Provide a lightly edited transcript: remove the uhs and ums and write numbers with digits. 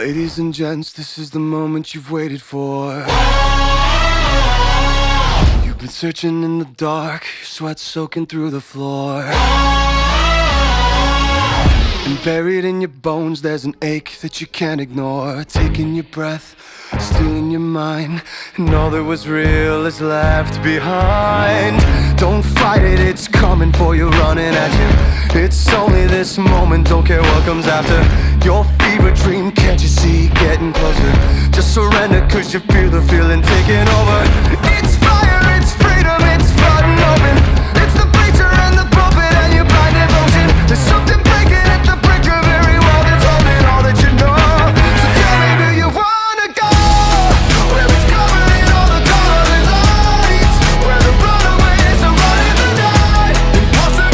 Ladies and gents, this is the moment you've waited for. You've been searching in the dark, your sweat soaking through the floor. And buried in your bones, there's an ache that you can't ignore. Taking your breath, stealing your mind, and all that was real is left behind. Don't fight it, it's coming for you, running at you. It's only this moment, don't care what comes after. Your fever dream, can't you see, getting closer. Just surrender, cause you feel the feeling taking over. It's fire.